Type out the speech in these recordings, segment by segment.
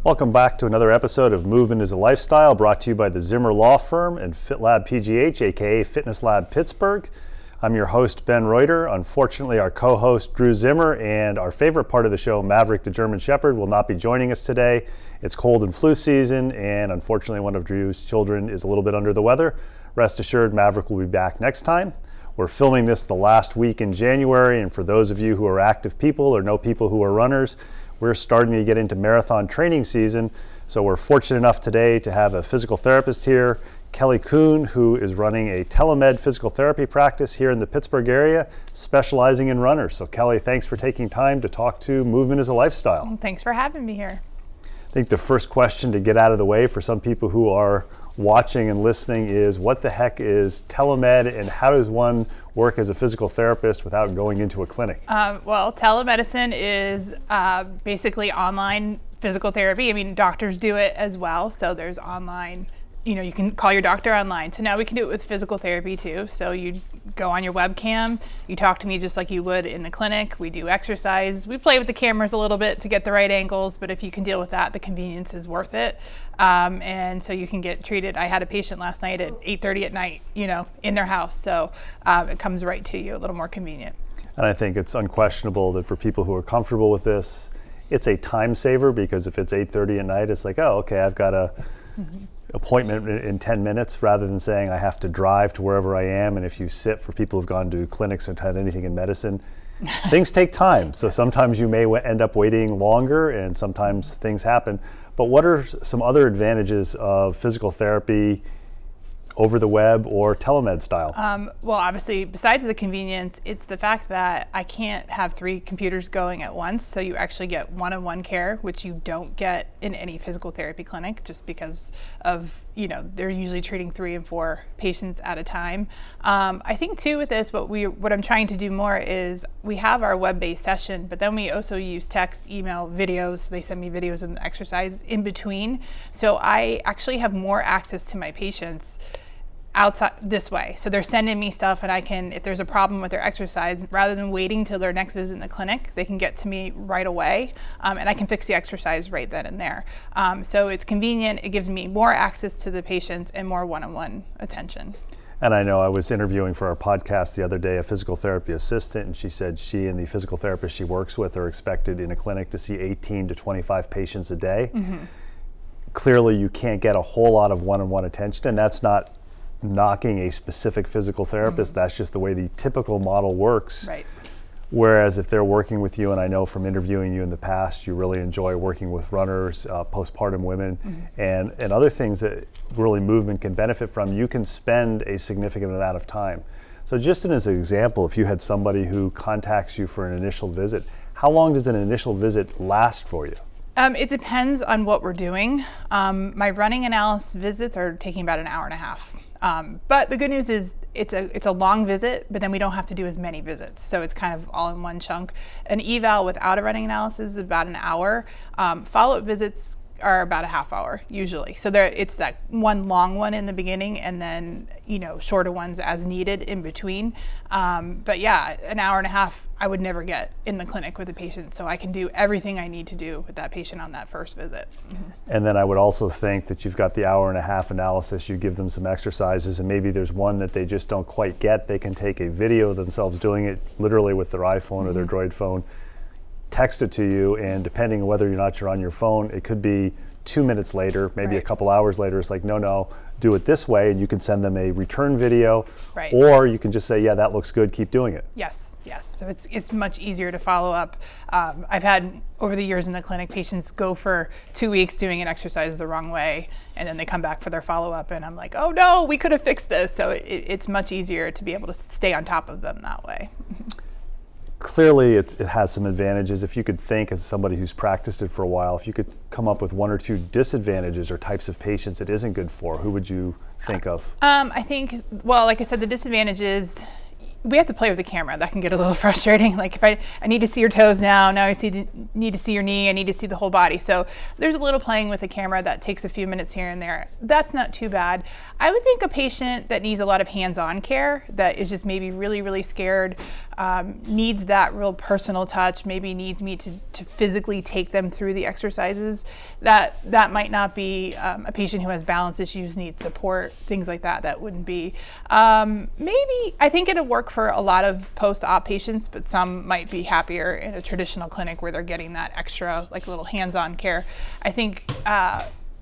Welcome back to another episode of Movement is a Lifestyle, brought to you by the Zihmer Law Firm and FitLabPGH, aka Fitness Lab Pittsburgh. I'm your host, Ben Reuter. Unfortunately, our co-host, Drew Zihmer, and our favorite part of the show, Maverick the German Shepherd, will not be joining us today. It's cold and flu season, and unfortunately, one of Drew's children is a little bit under the weather. Rest assured, Maverick will be back next time. We're filming this the last week in January, and for those of you who are active people or know people who are runners, we're starting to get into marathon training season. So we're fortunate enough today to have a physical therapist here, Kelly Kuhn, who is running a telemed physical therapy practice here in the Pittsburgh area, specializing in runners. So Kelly, thanks for taking time to talk to Movement is a Lifestyle. Thanks for having me here. I think the first question to get out of the way for some people who are watching and listening is, what the heck is telemed, and how does one work as a physical therapist without going into a clinic? Well, telemedicine is basically online physical therapy. I mean, doctors do it as well. So there's online, you can call your doctor online. So now we can do it with physical therapy too. So you go on your webcam, you talk to me just like you would in the clinic. We do exercise. We play with the cameras a little bit to get the right angles, but if you can deal with that, the convenience is worth it. And so you can get treated. I had a patient last night at 8:30 at night, in their house. So it comes right to you, a little more convenient. And I think it's unquestionable that for people who are comfortable with this, it's a time saver, because if it's 8:30 at night, it's like, oh, okay, I've got a appointment in 10 minutes, rather than saying I have to drive to wherever I am. And if you sit, for people who've gone to clinics and had anything in medicine, things take time. So sometimes you may end up waiting longer, and sometimes things happen. But what are some other advantages of physical therapy over the web or telemed style? Well, obviously, besides the convenience, it's the fact that I can't have 3 computers going at once. So you actually get one-on-one care, which you don't get in any physical therapy clinic, just because of, they're usually treating 3 and 4 patients at a time. I think too with this, what I'm trying to do more is we have our web-based session, but then we also use text, email, videos. They send me videos and exercise in between. So I actually have more access to my patients outside this way. So they're sending me stuff, and I can, if there's a problem with their exercise, rather than waiting till their next visit in the clinic, they can get to me right away, and I can fix the exercise right then and there. So it's convenient. It gives me more access to the patients and more one-on-one attention. And I know I was interviewing for our podcast the other day a physical therapy assistant, and she said she and the physical therapist she works with are expected in a clinic to see 18 to 25 patients a day. Mm-hmm. Clearly you can't get a whole lot of one-on-one attention, and that's not knocking a specific physical therapist. Mm-hmm. That's just the way the typical model works. Right. Whereas if they're working with you, and I know from interviewing you in the past, you really enjoy working with runners, postpartum women, mm-hmm. and other things that really movement can benefit from, you can spend a significant amount of time. So just as an example, if you had somebody who contacts you for an initial visit, how long does an initial visit last for you? It depends on what we're doing. My running analysis visits are taking about an hour and a half. But the good news is it's a long visit, but then we don't have to do as many visits. So it's kind of all in one chunk. An eval without a running analysis is about an hour. Follow-up visits are about a half hour usually. So it's that one long one in the beginning, and then shorter ones as needed in between. But yeah, an hour and a half I would never get in the clinic with a patient, so I can do everything I need to do with that patient on that first visit. Mm-hmm. And then I would also think that you've got the hour and a half analysis, you give them some exercises, and maybe there's one that they just don't quite get. They can take a video of themselves doing it literally with their iPhone mm-hmm. or their Droid phone, text it to you, and depending on whether or not you're on your phone, it could be 2 minutes later, maybe right. a couple hours later. It's like, no, do it this way, and you can send them a return video, right. or you can just say, yeah, that looks good, keep doing it. Yes. So it's much easier to follow up. I've had over the years in the clinic, patients go for 2 weeks doing an exercise the wrong way, and then they come back for their follow-up, and I'm like, oh no, we could have fixed this. So it's much easier to be able to stay on top of them that way. Clearly it has some advantages. If you could think, as somebody who's practiced it for a while, if you could come up with 1 or 2 disadvantages or types of patients it isn't good for, who would you think of? I think, well, like I said, the disadvantages, we have to play with the camera. That can get a little frustrating. Like if I need to see your toes now I need to see your knee, I need to see the whole body. So there's a little playing with the camera that takes a few minutes here and there. That's not too bad. I would think a patient that needs a lot of hands-on care, that is just maybe really, really scared, needs that real personal touch, maybe needs me to physically take them through the exercises, that might not be a patient who has balance issues, needs support, things like that. That wouldn't be. Maybe, I think it'll work for a lot of post-op patients, but some might be happier in a traditional clinic where they're getting that extra, like, little hands-on care. I think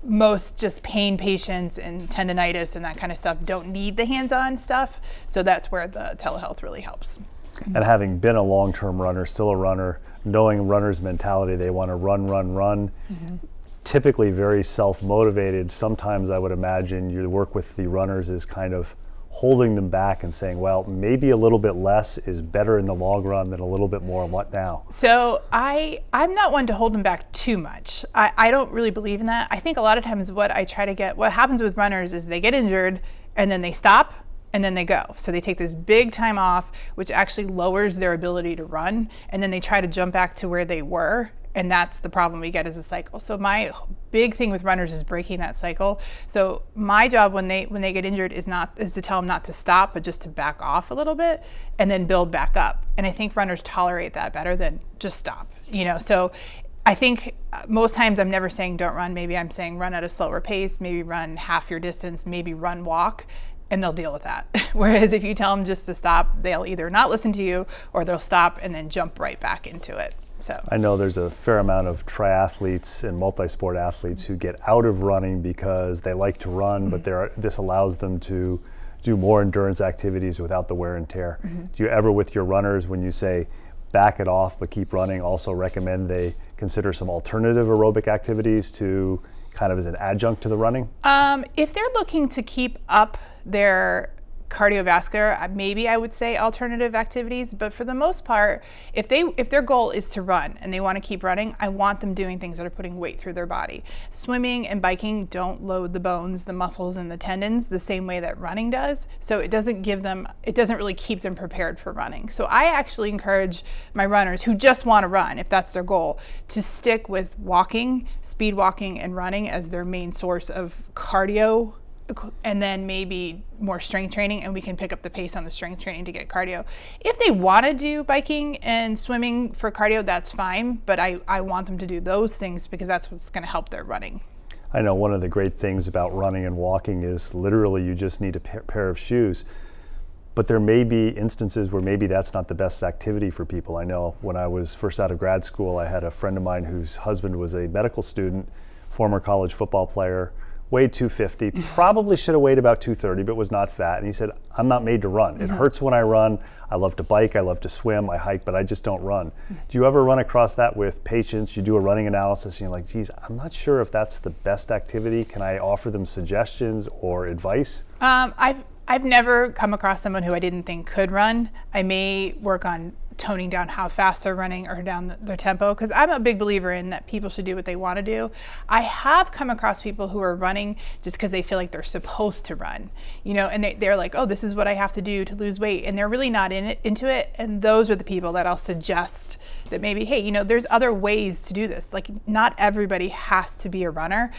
most just pain patients and tendonitis and that kind of stuff don't need the hands-on stuff, so that's where the telehealth really helps. And having been a long-term runner, still a runner, knowing runner's mentality, they want to run, typically very self-motivated. Sometimes I would imagine your work with the runners is kind of holding them back and saying, well, maybe a little bit less is better in the long run than a little bit more. What now? So I'm not one to hold them back too much. I don't really believe in that. I think a lot of times what happens with runners is they get injured and then they stop and then they go. So they take this big time off, which actually lowers their ability to run, and then they try to jump back to where they were. And that's the problem we get as a cycle. So my big thing with runners is breaking that cycle. So my job when they get injured is to tell them not to stop, but just to back off a little bit and then build back up. And I think runners tolerate that better than just stop. So I think most times I'm never saying don't run. Maybe I'm saying run at a slower pace, maybe run half your distance, maybe run walk, and they'll deal with that. Whereas if you tell them just to stop, they'll either not listen to you or they'll stop and then jump right back into it. So I know there's a fair amount of triathletes and multi-sport athletes who get out of running because they like to run, but this allows them to do more endurance activities without the wear and tear. Do you ever, with your runners, when you say back it off but keep running, also recommend they consider some alternative aerobic activities to kind of as an adjunct to the running? If they're looking to keep up their cardiovascular, maybe I would say alternative activities, but for the most part, if their goal is to run and they want to keep running, I want them doing things that are putting weight through their body. Swimming and biking don't load the bones, the muscles, and the tendons the same way that running does, so it doesn't really keep them prepared for running. So I actually encourage my runners who just want to run, if that's their goal, to stick with walking, speed walking, and running as their main source of cardio, and then maybe more strength training, and we can pick up the pace on the strength training to get cardio. If they want to do biking and swimming for cardio, that's fine, but I want them to do those things because that's what's going to help their running. I know one of the great things about running and walking is literally you just need a pair of shoes, but there may be instances where maybe that's not the best activity for people. I know when I was first out of grad school, I had a friend of mine whose husband was a medical student, former college football player, weighed 250, probably should have weighed about 230, but was not fat. And he said, I'm not made to run. It hurts when I run. I love to bike, I love to swim, I hike, but I just don't run. Do you ever run across that with patients? You do a running analysis and you're like, geez, I'm not sure if that's the best activity. Can I offer them suggestions or advice? I've never come across someone who I didn't think could run. I may work on toning down how fast they're running or down their tempo, because I'm a big believer in that people should do what they want to do. I have come across people who are running just because they feel like they're supposed to run, and they're like, oh, this is what I have to do to lose weight, and they're really not into it. And those are the people that I'll suggest that maybe, hey, there's other ways to do this. Like, not everybody has to be a runner.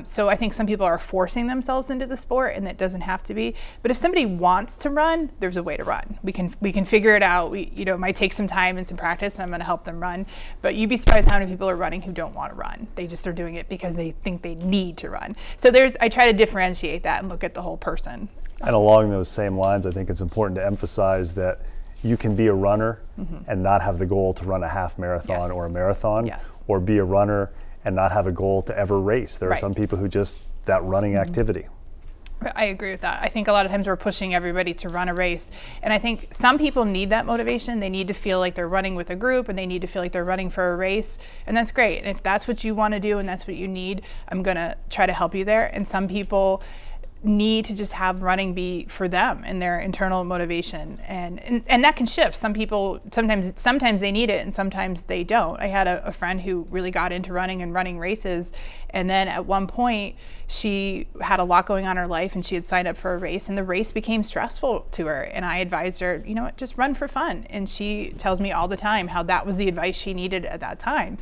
So I think some people are forcing themselves into the sport, and that doesn't have to be. But if somebody wants to run, there's a way to run. We can figure it out. It might take some time and some practice, and I'm going to help them run. But you'd be surprised how many people are running who don't want to run. They just are doing it because they think they need to run. So I try to differentiate that and look at the whole person. And along those same lines, I think it's important to emphasize that you can be a runner and not have the goal to run a half marathon or a marathon, or be a runner and not have a goal to ever race. There are some people who just, that running activity. I agree with that. I think a lot of times we're pushing everybody to run a race. And I think some people need that motivation. They need to feel like they're running with a group, and they need to feel like they're running for a race. And that's great. And if that's what you want to do and that's what you need, I'm going to try to help you there. And some people, need to just have running be for them and their internal motivation, and that can shift. Some people sometimes they need it and sometimes they don't. I had a friend who really got into running and running races, and then at one point she had a lot going on in her life and she had signed up for a race and the race became stressful to her, and I advised her, you know what, just run for fun. And she tells me all the time how that was the advice she needed at that time.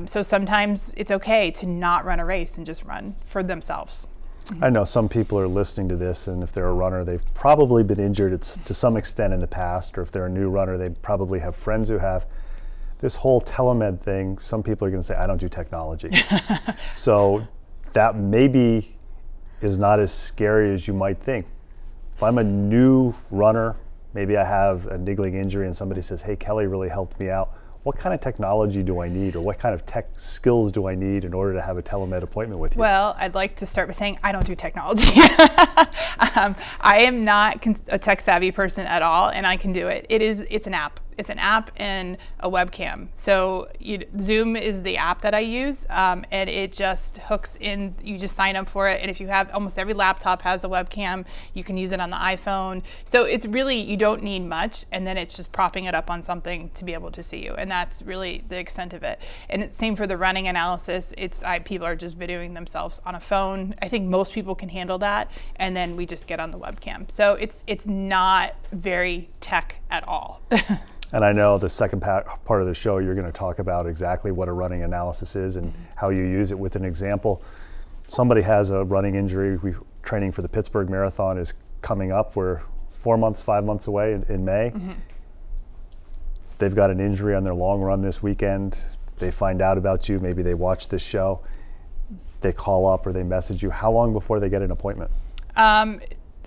So sometimes it's okay to not run a race and just run for themselves. I know some people are listening to this, and if they're a runner, they've probably been injured to some extent in the past, or if they're a new runner, they probably have friends who have. This whole telemed thing, some people are going to say, I don't do technology. So that maybe is not as scary as you might think. If I'm a new runner, maybe I have a niggling injury and somebody says, hey, Kelly really helped me out. What kind of technology do I need, or what kind of tech skills do I need in order to have a telemed appointment with you? Well, I'd like to start by saying I don't do technology. I am not a tech savvy person at all, and I can do it. It's an app. It's an app and a webcam. So Zoom is the app that I use, and it just hooks in. You just sign up for it, and if you have, almost every laptop has a webcam. You can use it on the iPhone. So it's really, you don't need much, and then it's just propping it up on something to be able to see you, and that's really the extent of it. And it's same for the running analysis. People are just videoing themselves on a phone. I think most people can handle that, and then we just get on the webcam. So it's not very tech at all. And I know the second part of the show, you're going to talk about exactly what a running analysis is and how you use it with an example. Somebody has a running injury. Training for the Pittsburgh Marathon is coming up. We're 5 months away in May. Mm-hmm. They've got an injury on their long run this weekend. They find out about you. Maybe they watch this show. They call up or they message you. How long before they get an appointment?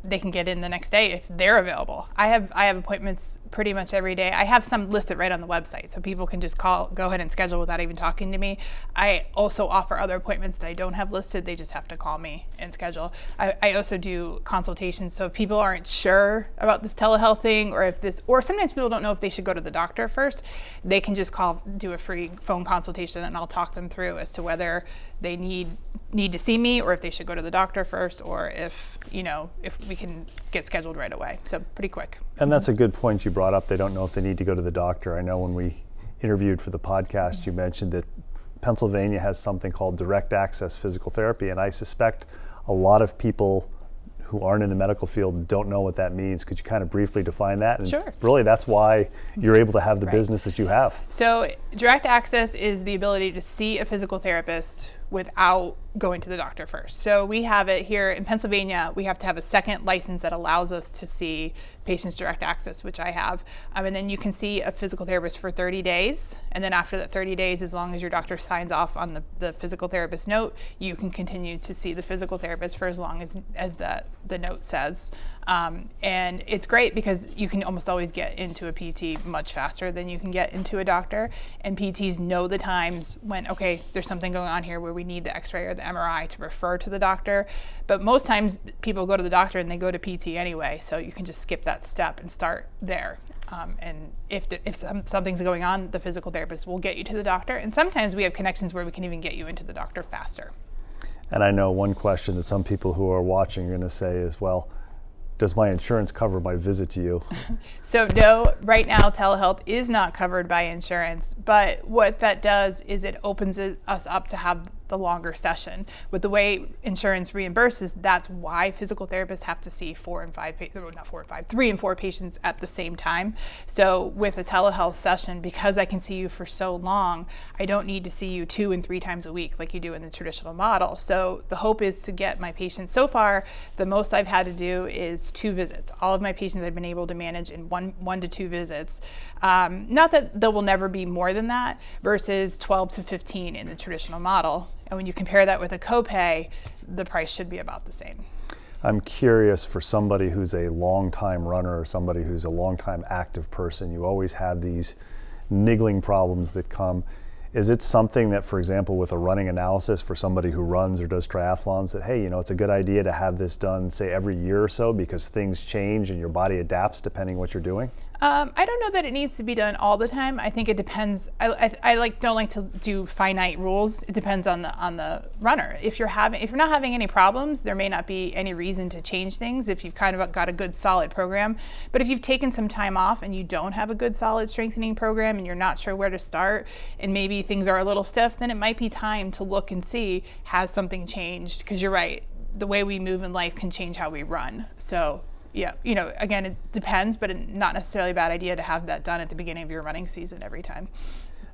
They can get in the next day if they're available. I have appointments pretty much every day. I have some listed right on the website, so people can just go ahead and schedule without even talking to me. I also offer other appointments that I don't have listed. They just have to call me and schedule. I also do consultations, so if people aren't sure about this telehealth thing, or sometimes people don't know if they should go to the doctor first, they can just do a free phone consultation, and I'll talk them through as to whether they need to see me, or if they should go to the doctor first, or if we can get scheduled right away. So pretty quick. And that's a good point you brought up. They don't know if they need to go to the doctor. I know when we interviewed for the podcast, you mentioned that Pennsylvania has something called direct access physical therapy, and I suspect a lot of people who aren't in the medical field don't know what that means. Could you kind of briefly define that? And sure. Really, that's why you're able to have the business that you have. So direct access is the ability to see a physical therapist without going to the doctor first. So we have it here in Pennsylvania. We have to have a second license that allows us to see patients direct access, which I have. And then you can see a physical therapist for 30 days. And then after that 30 days, as long as your doctor signs off on the physical therapist note, you can continue to see the physical therapist for as long as the note says. And it's great because you can almost always get into a PT much faster than you can get into a doctor. And PTs know the times when, okay, there's something going on here where we need the x-ray or the MRI to refer to the doctor. But most times people go to the doctor and they go to PT anyway, so you can just skip that step and start there. And if something's going on, the physical therapist will get you to the doctor. And sometimes we have connections where we can even get you into the doctor faster. And I know one question that some people who are watching are going to say is, well, does my insurance cover my visit to you? So no, right now telehealth is not covered by insurance, but what that does is it opens us up to have the longer session. With the way insurance reimburses, that's why physical therapists have to see 3 and 4 patients at the same time. So with a telehealth session, because I can see you for so long, I don't need to see you 2 and 3 times a week like you do in the traditional model. So the hope is to get my patients, so far, the most I've had to do is 2 visits. All of my patients I've been able to manage in one to 2 visits. Not that there will never be more than that, versus 12 to 15 in the traditional model. And when you compare that with a copay, the price should be about the same. I'm curious, for somebody who's a long-time runner or somebody who's a long-time active person, you always have these niggling problems that come. Is it something that, for example, with a running analysis for somebody who runs or does triathlons, that, hey, it's a good idea to have this done, say, every year or so because things change and your body adapts depending what you're doing? I don't know that it needs to be done all the time. I think it depends. I don't like to do finite rules. It depends on the runner. If you're not having any problems, there may not be any reason to change things if you've kind of got a good solid program. But if you've taken some time off and you don't have a good solid strengthening program and you're not sure where to start and maybe things are a little stiff, then it might be time to look and see, has something changed? Because you're right, the way we move in life can change how we run. So yeah, again, it depends, but not necessarily a bad idea to have that done at the beginning of your running season every time.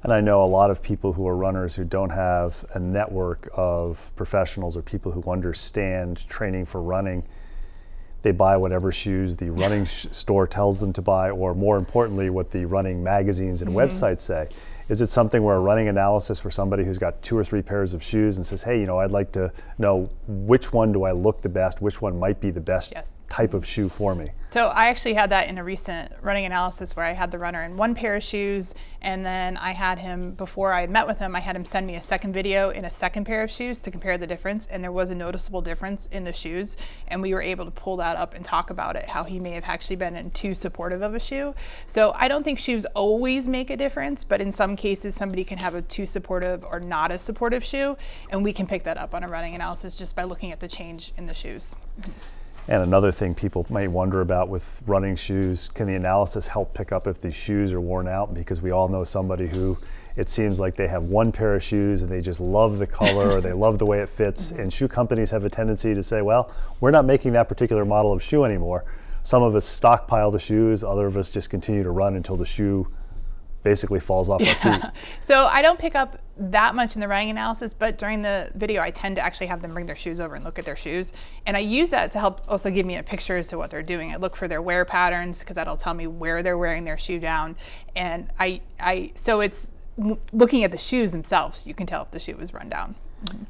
And I know a lot of people who are runners who don't have a network of professionals or people who understand training for running. They buy whatever shoes the running store tells them to buy, or more importantly, what the running magazines and websites say. Is it something where a running analysis for somebody who's got 2 or 3 pairs of shoes and says, hey, I'd like to know which one do I look the best, which one might be the best type of shoe for me? So I actually had that in a recent running analysis where I had the runner in 1 pair of shoes, and then I had him, before I met with him, I had him send me a second video in a second pair of shoes to compare the difference, and there was a noticeable difference in the shoes, and we were able to pull that up and talk about it, how he may have actually been in too supportive of a shoe. So I don't think shoes always make a difference, but in some cases somebody can have a too supportive or not as supportive shoe, and we can pick that up on a running analysis just by looking at the change in the shoes. And another thing people might wonder about with running shoes, can the analysis help pick up if these shoes are worn out? Because we all know somebody who it seems like they have 1 pair of shoes and they just love the color or they love the way it fits. And shoe companies have a tendency to say, well, we're not making that particular model of shoe anymore. Some of us stockpile the shoes, other of us just continue to run until the shoe basically falls off our feet. So I don't pick up that much in the running analysis, but during the video I tend to actually have them bring their shoes over and look at their shoes, and I use that to help also give me a picture as to what they're doing. I look for their wear patterns because that'll tell me where they're wearing their shoe down, and so it's looking at the shoes themselves, you can tell if the shoe was run down.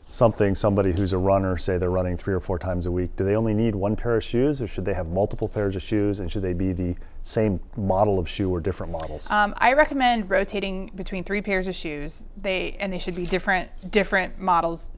Somebody who's a runner, say they're running 3 or 4 times a week, do they only need 1 pair of shoes, or should they have multiple pairs of shoes, and should they be the same model of shoe or different models? I recommend rotating between 3 pairs of shoes. They should be different models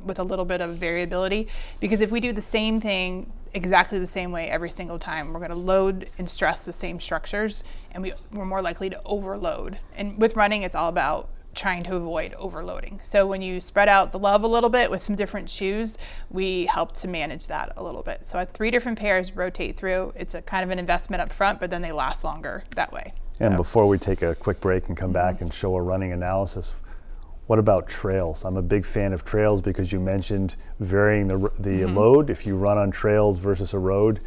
with a little bit of variability, because if we do the same thing exactly the same way every single time, we're going to load and stress the same structures, and we're more likely to overload. And with running, it's all about trying to avoid overloading. So when you spread out the love a little bit with some different shoes, we help to manage that a little bit. So I have 3 different pairs rotate through. It's a kind of an investment up front, but then they last longer that way. And before we take a quick break and come back and show a running analysis, what about trails? I'm a big fan of trails because you mentioned varying the load. If you run on trails versus a road,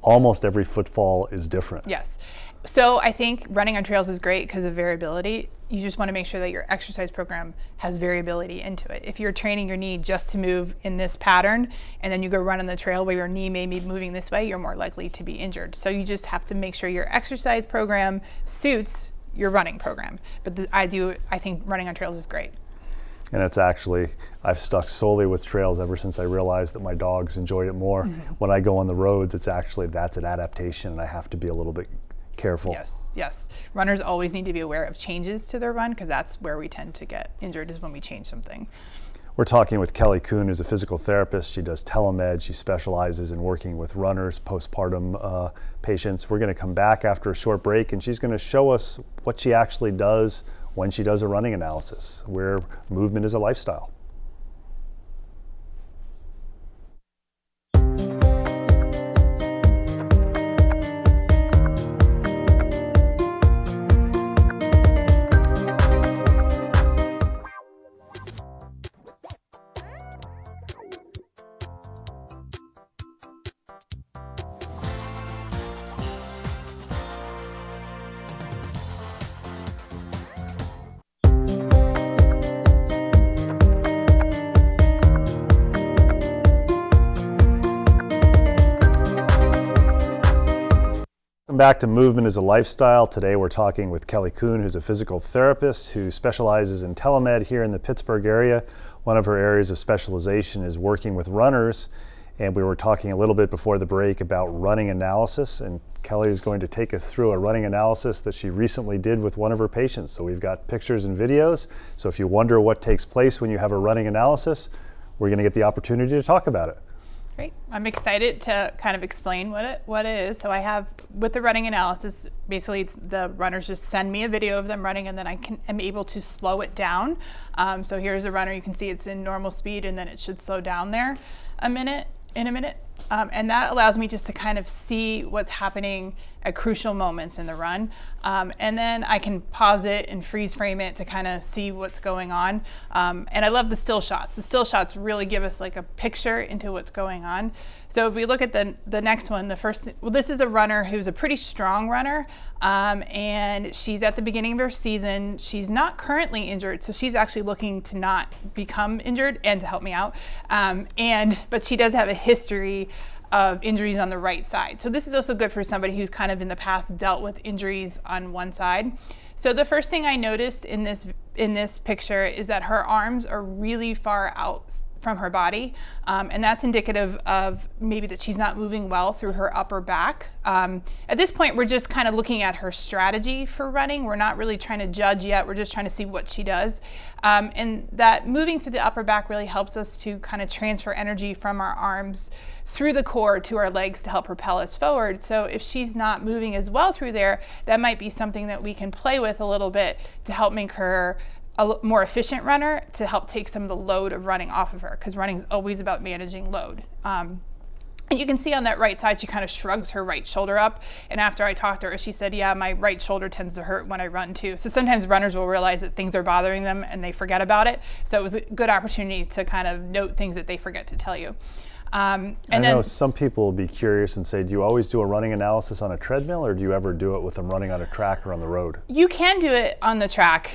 almost every footfall is different. Yes. So I think running on trails is great because of variability. You just want to make sure that your exercise program has variability into it. If you're training your knee just to move in this pattern and then you go run on the trail where your knee may be moving this way, you're more likely to be injured. So you just have to make sure your exercise program suits your running program. But I think running on trails is great. And it's actually, I've stuck solely with trails ever since I realized that my dogs enjoyed it more. When I go on the roads, that's an adaptation, and I have to be a little bit careful. Yes. Runners always need to be aware of changes to their run, because that's where we tend to get injured, is when we change something. We're talking with Kelly Kuhn, who's a physical therapist. She does telemed. She specializes in working with runners, postpartum patients. We're going to come back after a short break, and she's going to show us what she actually does when she does a running analysis, where movement is a lifestyle. Welcome back to Movement is a Lifestyle. Today we're talking with Kelly Kuhn, who's a physical therapist who specializes in telemed here in the Pittsburgh area. One of her areas of specialization is working with runners, and we were talking a little bit before the break about running analysis, and Kelly is going to take us through a running analysis that she recently did with one of her patients. So we've got pictures and videos, so if you wonder what takes place when you have a running analysis, we're going to get the opportunity to talk about it. Great. I'm excited to kind of explain what it is. So I have, with the running analysis, basically it's the runners just send me a video of them running, and then am able to slow it down. So here's a runner, you can see it's in normal speed, and then it should slow down there in a minute. And that allows me just to kind of see what's happening at crucial moments in the run. And then I can pause it and freeze frame it to kind of see what's going on. And I love the still shots. The still shots really give us like a picture into what's going on. So if we look at the next one, this is a runner who's a pretty strong runner. And she's at the beginning of her season. She's not currently injured, so she's actually looking to not become injured and to help me out. But she does have a history of injuries on the right side. So this is also good for somebody who's kind of in the past dealt with injuries on one side. So the first thing I noticed in this picture is that her arms are really far out from her body, and that's indicative of maybe that she's not moving well through her upper back. At this point, we're just kind of looking at her strategy for running. We're not really trying to judge yet. We're just trying to see what she does. And that moving through the upper back really helps us to kind of transfer energy from our arms through the core to our legs to help propel us forward. So if she's not moving as well through there, that might be something that we can play with a little bit to help make her a more efficient runner, to help take some of the load of running off of her, because running is always about managing load. And you can see on that right side, she kind of shrugs her right shoulder up. And after I talked to her, she said, yeah, my right shoulder tends to hurt when I run too. So sometimes runners will realize that things are bothering them and they forget about it. So it was a good opportunity to kind of note things that they forget to tell you. I know some people will be curious and say, do you always do a running analysis on a treadmill, or do you ever do it with them running on a track or on the road? You can do it on the track.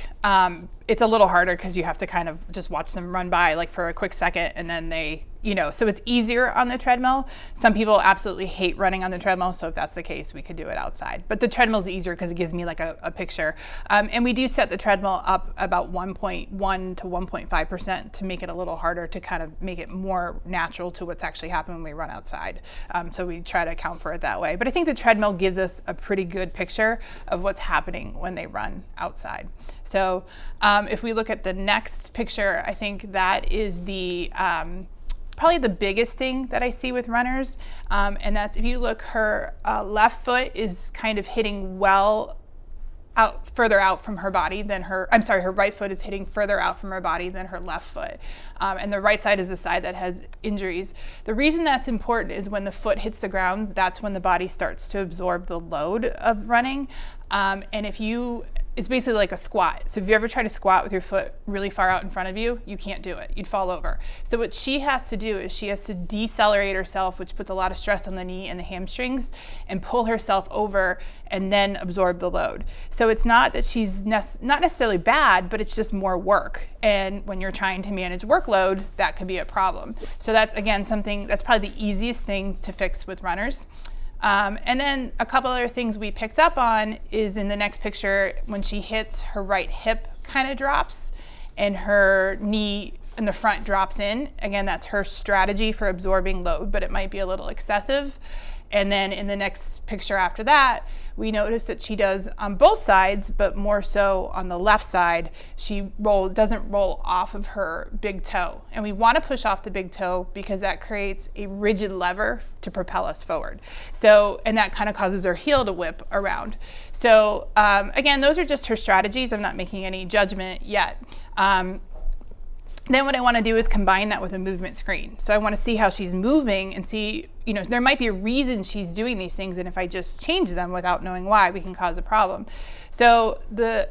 It's a little harder because you have to kind of just watch them run by like for a quick second, and then they, so it's easier on the treadmill. Some people absolutely hate running on the treadmill, so if that's the case, we could do it outside. But the treadmill is easier because it gives me like a picture. And we do set the treadmill up about 1.1 to 1.5% to make it a little harder, to kind of make it more natural to what's actually happening when we run outside. So we try to account for it that way. But I think the treadmill gives us a pretty good picture of what's happening when they run outside. So if we look at the next picture, I think that is the probably the biggest thing that I see with runners, and that's, if you look, her left foot is kind of hitting further out from her body than her right foot is hitting further out from her body than her left foot. And the right side is the side that has injuries. The reason that's important is when the foot hits the ground, that's when the body starts to absorb the load of running. And it's basically like a squat. So if you ever try to squat with your foot really far out in front of you, you can't do it. You'd fall over. So what she has to do is she has to decelerate herself, which puts a lot of stress on the knee and the hamstrings, and pull herself over and then absorb the load. So it's not that she's not necessarily bad, but it's just more work. And when you're trying to manage workload, that could be a problem. So that's, again, something that's probably the easiest thing to fix with runners. And then a couple other things we picked up on is in the next picture, when she hits, her right hip kind of drops and her knee in the front drops in. Again, that's her strategy for absorbing load, but it might be a little excessive. And then in the next picture after that, we notice that she does on both sides, but more so on the left side, she doesn't roll off of her big toe. And we want to push off the big toe because that creates a rigid lever to propel us forward. So, and that kind of causes her heel to whip around. So again, those are just her strategies. I'm not making any judgment yet. Then what I want to do is combine that with a movement screen. So I want to see how she's moving and see, there might be a reason she's doing these things, and if I just change them without knowing why, we can cause a problem. So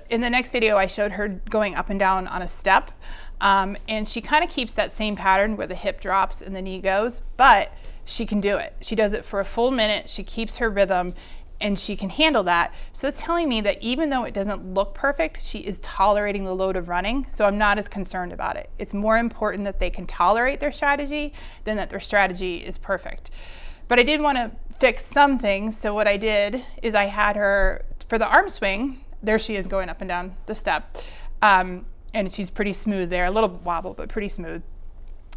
in the next video, I showed her going up and down on a step, and she kind of keeps that same pattern where the hip drops and the knee goes, but she can do it. She does it for a full minute. She keeps her rhythm, and she can handle that. So that's telling me that even though it doesn't look perfect, she is tolerating the load of running. So I'm not as concerned about it. It's more important that they can tolerate their strategy than that their strategy is perfect. But I did want to fix some things. So what I did is I had her, for the arm swing, there she is going up and down the step. And she's pretty smooth there, a little wobble, but pretty smooth.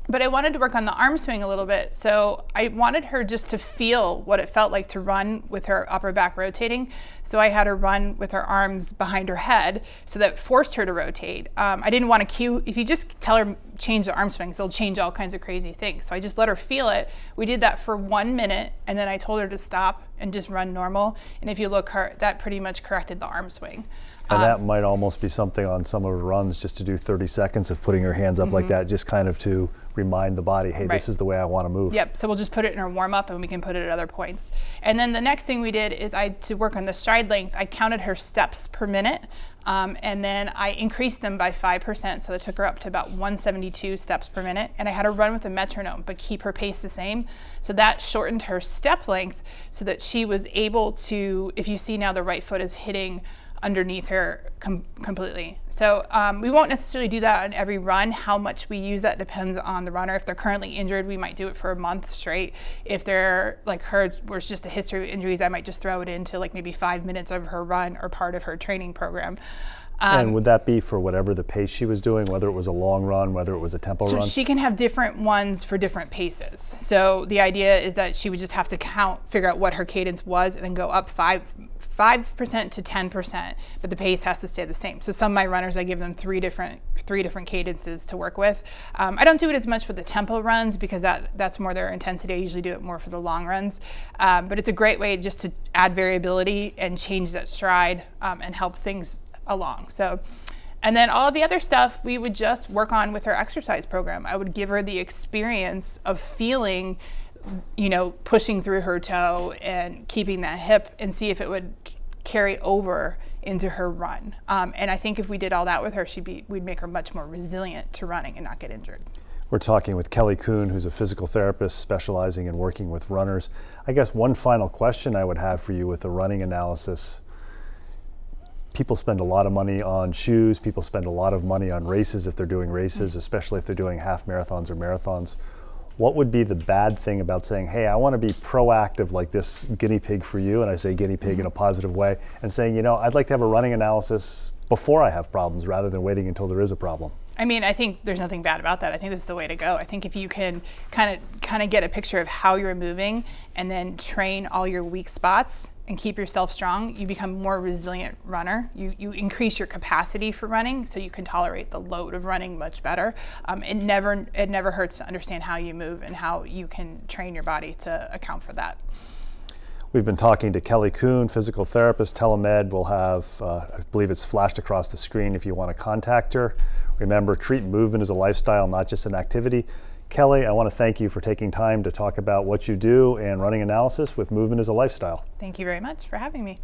But I wanted to work on the arm swing a little bit. So I wanted her just to feel what it felt like to run with her upper back rotating. So I had her run with her arms behind her head, so that forced her to rotate. I didn't want to cue, if you just tell her change the arm swings, they'll change all kinds of crazy things. So I just let her feel it. We did that for 1 minute, and then I told her to stop and just run normal. And if you look, that pretty much corrected the arm swing. And that might almost be something on some of her runs, just to do 30 seconds of putting her hands up like that, just kind of to remind the body, hey, this is the way I want to move. Yep, so we'll just put it in our warm up, and we can put it at other points. And then the next thing we did is to work on the stride length, I counted her steps per minute, and then I increased them by 5%, so it took her up to about 172 steps per minute. And I had her run with a metronome, but keep her pace the same. So that shortened her step length so that she was able to, if you see now, the right foot is hitting underneath her completely. So we won't necessarily do that on every run. How much we use that depends on the runner. If they're currently injured, we might do it for a month straight. If they're like her, where it's just a history of injuries, I might just throw it into like maybe 5 minutes of her run or part of her training program. And would that be for whatever the pace she was doing, whether it was a long run, whether it was a tempo run? So she can have different ones for different paces. So the idea is that she would just have to figure out what her cadence was, and then go up 5% to 10%, but the pace has to stay the same. So some of my runners, I give them three different cadences to work with. I don't do it as much with the tempo runs because that's more their intensity. I usually do it more for the long runs, but it's a great way just to add variability and change that stride and help things along. So, and then all of the other stuff we would just work on with her exercise program. I would give her the experience of feeling, pushing through her toe and keeping that hip, and see if it would carry over into her run. And I think if we did all that with her, we'd make her much more resilient to running and not get injured. We're talking with Kelly Kuhn, who's a physical therapist specializing in working with runners. I guess one final question I would have for you with the running analysis. People spend a lot of money on shoes. People spend a lot of money on races if they're doing races, especially if they're doing half marathons or marathons. What would be the bad thing about saying, hey, I want to be proactive like this guinea pig for you, and I say guinea pig in a positive way, and saying, I'd like to have a running analysis before I have problems rather than waiting until there is a problem? I mean, I think there's nothing bad about that. I think this is the way to go. I think if you can kind of get a picture of how you're moving and then train all your weak spots and keep yourself strong, you become a more resilient runner. You increase your capacity for running, so you can tolerate the load of running much better. It never hurts to understand how you move and how you can train your body to account for that. We've been talking to Kelly Kuhn, physical therapist, telemed. We'll have, I believe it's flashed across the screen if you want to contact her. Remember, treat movement as a lifestyle, not just an activity. Kelly, I want to thank you for taking time to talk about what you do and running analysis with movement as a lifestyle. Thank you very much for having me.